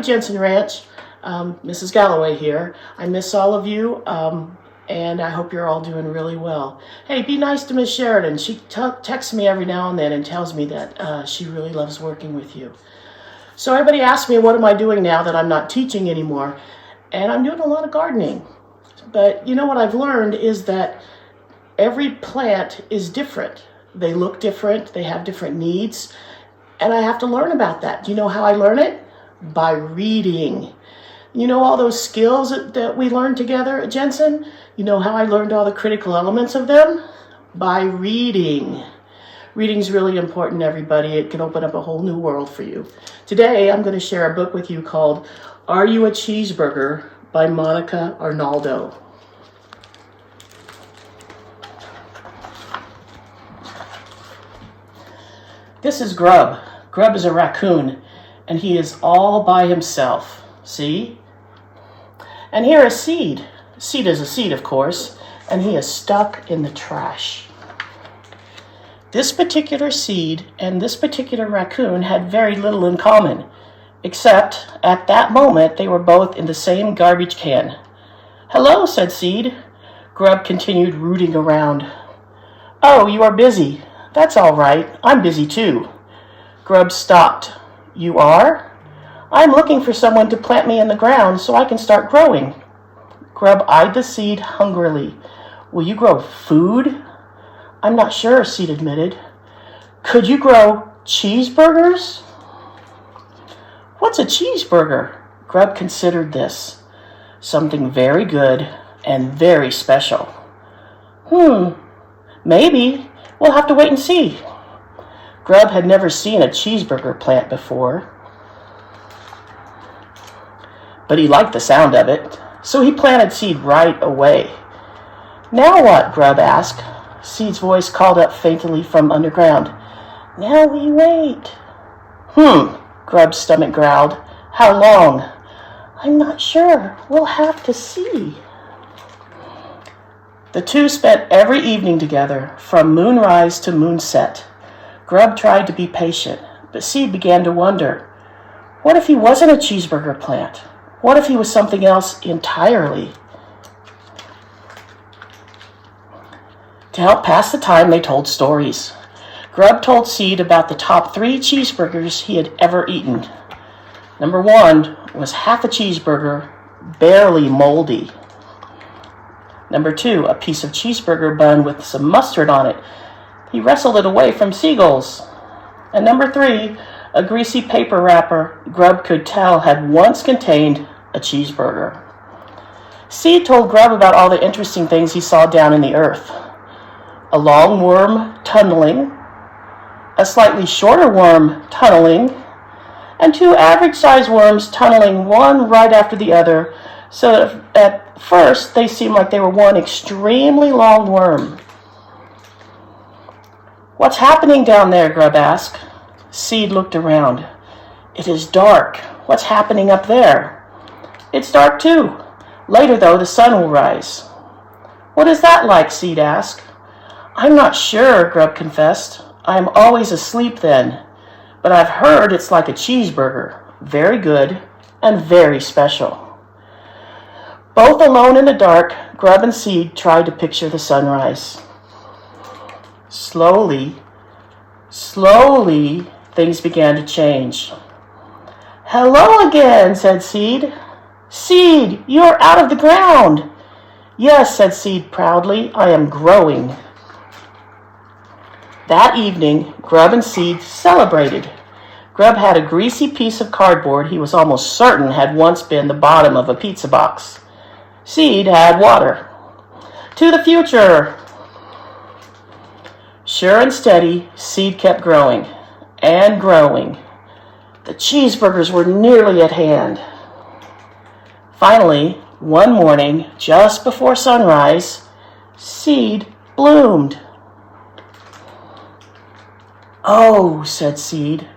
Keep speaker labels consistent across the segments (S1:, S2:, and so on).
S1: Jensen Ranch. Mrs. Galloway here. I miss all of you, and I hope you're all doing really well. Hey, be nice to Miss Sheridan. She texts me every now and then and tells me that she really loves working with you. So everybody asks me, what am I doing now that I'm not teaching anymore? And I'm doing a lot of gardening. But you know what I've learned is that every plant is different. They look different, they have different needs, and I have to learn about that. Do you know how I learn it? By reading. You know all those skills that we learned together at Jensen? You know how I learned all the critical elements of them? By reading. Reading's really important, everybody. It can open up a whole new world for you. Today, I'm going to share a book with you called Are You a Cheeseburger by Monica Arnaldo. This is Grub. Grub is a raccoon, and he is all by himself. See? And here is Seed. Seed is a seed, of course, and he is stuck in the trash. This particular seed and this particular raccoon had very little in common, except at that moment they were both in the same garbage can. Hello, said Seed. Grub continued rooting around. Oh, you are busy. That's all right. I'm busy too. Grub stopped. You are? I'm looking for someone to plant me in the ground so I can start growing. Grub eyed the seed hungrily. Will you grow food? I'm not sure, Seed admitted. Could you grow cheeseburgers? What's a cheeseburger? Grub considered this. Something very good and very special. Maybe. We'll have to wait and see. Grub had never seen a cheeseburger plant before, but he liked the sound of it, so he planted Seed right away. Now what? Grub asked. Seed's voice called up faintly from underground. Now we wait. Grub's stomach growled. How long? I'm not sure. We'll have to see. The two spent every evening together, from moonrise to moonset. Grub tried to be patient, but Seed began to wonder, what if he wasn't a cheeseburger plant? What if he was something else entirely? To help pass the time, they told stories. Grub told Seed about the top 3 cheeseburgers he had ever eaten. Number 1 was half a cheeseburger, barely moldy. Number 2, a piece of cheeseburger bun with some mustard on it. He wrestled it away from seagulls. And number 3, a greasy paper wrapper Grub could tell had once contained a cheeseburger. Seed told Grub about all the interesting things he saw down in the earth. A long worm tunneling, a slightly shorter worm tunneling, and 2 average-sized worms tunneling one right after the other, so that at first they seemed like they were one extremely long worm. What's happening down there? Grub asked. Seed looked around. It is dark. What's happening up there? It's dark too. Later, though, the sun will rise. What is that like? Seed asked. I'm not sure, Grub confessed. I'm always asleep then, but I've heard it's like a cheeseburger, very good and very special. Both alone in the dark, Grub and Seed tried to picture the sunrise. Slowly, things began to change. Hello again, said Seed. Seed, you're out of the ground. Yes, said Seed proudly, I am growing. That evening, Grub and Seed celebrated. Grub had a greasy piece of cardboard he was almost certain had once been the bottom of a pizza box. Seed had water. To the future! Sure and steady, Seed kept growing and growing. The cheeseburgers were nearly at hand. Finally, one morning, just before sunrise, Seed bloomed. Oh, said Seed.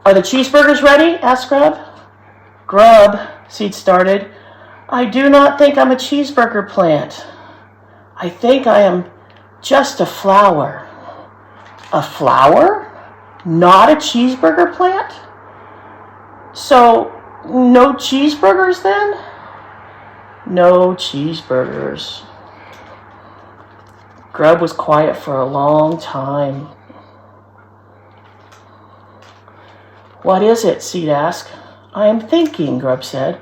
S1: Are the cheeseburgers ready? Asked Grub. Grub, Seed started. I do not think I'm a cheeseburger plant. I think I am just a flower. A flower? Not a cheeseburger plant? So No cheeseburgers then? No cheeseburgers. Grub was quiet for a long time. What is it? Seed asked. I am thinking, Grub said.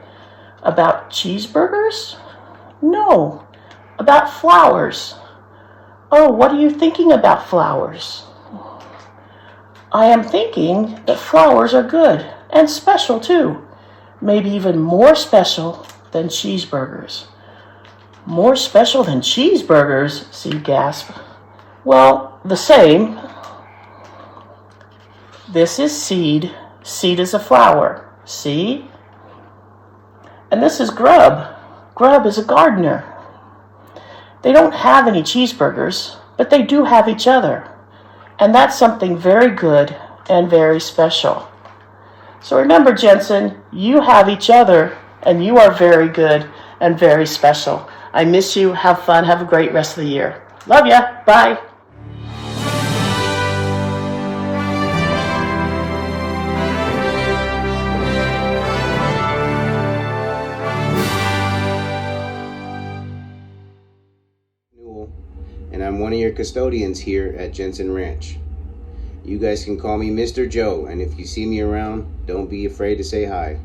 S1: About cheeseburgers? No, about flowers. Oh, what are you thinking about flowers? I am thinking that flowers are good and special too. Maybe even more special than cheeseburgers. More special than cheeseburgers, Seed gasped. Well, the same. This is Seed. Seed is a flower. See? And this is Grub. Grub is a gardener. They don't have any cheeseburgers, but they do have each other. And that's something very good and very special. So remember, Jensen, you have each other, and you are very good and very special. I miss you. Have fun. Have a great rest of the year. Love ya. Bye.
S2: And I'm one of your custodians here at Jensen Ranch. You guys can call me Mr. Joe, and if you see me around, don't be afraid to say hi.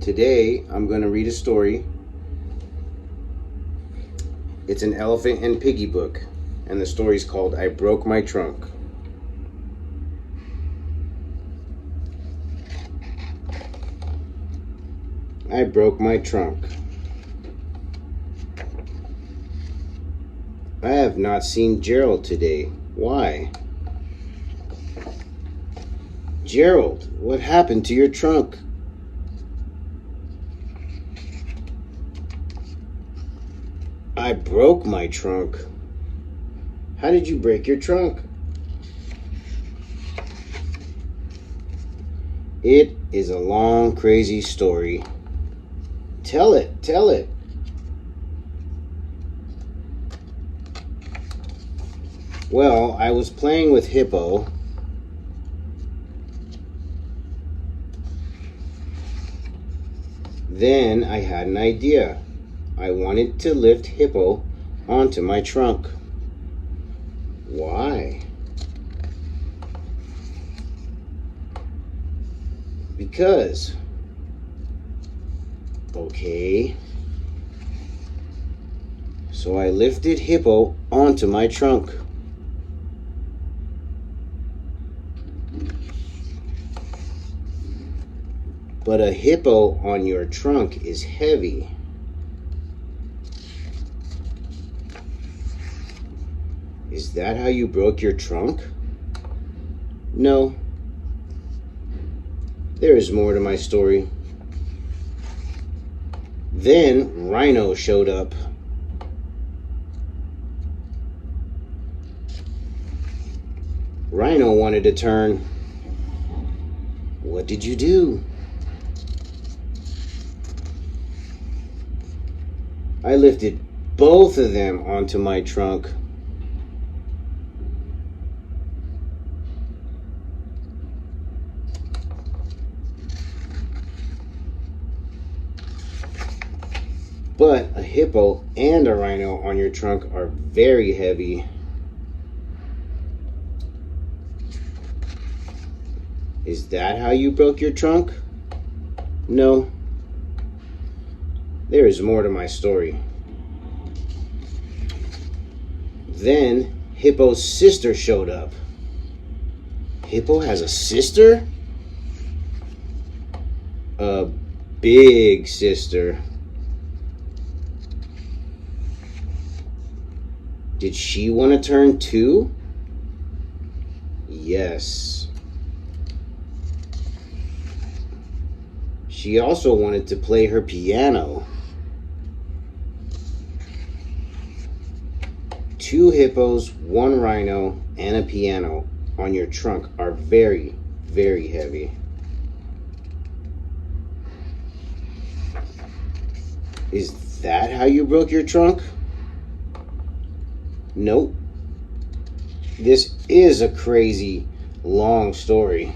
S2: Today, I'm going to read a story. It's an elephant and piggy book, and the story's called I Broke My Trunk. I broke my trunk. I have not seen Gerald today. Why? Gerald, what happened to your trunk? I broke my trunk. How did you break your trunk? It is a long, crazy story. Tell it, tell it. Well, I was playing with Hippo. Then I had an idea. I wanted to lift Hippo onto my trunk. Why? Because. Okay. So I lifted Hippo onto my trunk. But a hippo on your trunk is heavy. Is that how you broke your trunk? No. There is more to my story. Then Rhino showed up. Rhino wanted to turn. What did you do? I lifted both of them onto my trunk. But a hippo and a rhino on your trunk are very heavy. Is that how you broke your trunk? No. There is more to my story. Then Hippo's sister showed up. Hippo has a sister? A big sister. Did she want to turn too? Yes. She also wanted to play her piano. 2 hippos, 1 rhino, and a piano on your trunk are very, very heavy. Is that how you broke your trunk? Nope. This is a crazy, long story.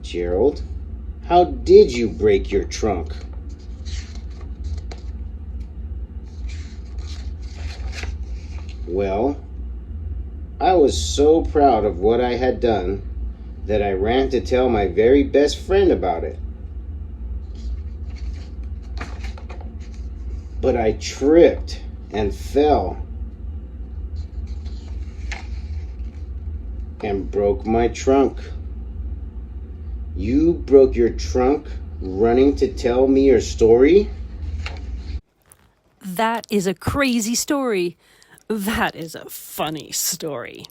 S2: Gerald, how did you break your trunk? Well, I was so proud of what I had done that I ran to tell my very best friend about it. But I tripped and fell and broke my trunk. You broke your trunk running to tell me your story?
S3: That is a crazy story. That is a funny story.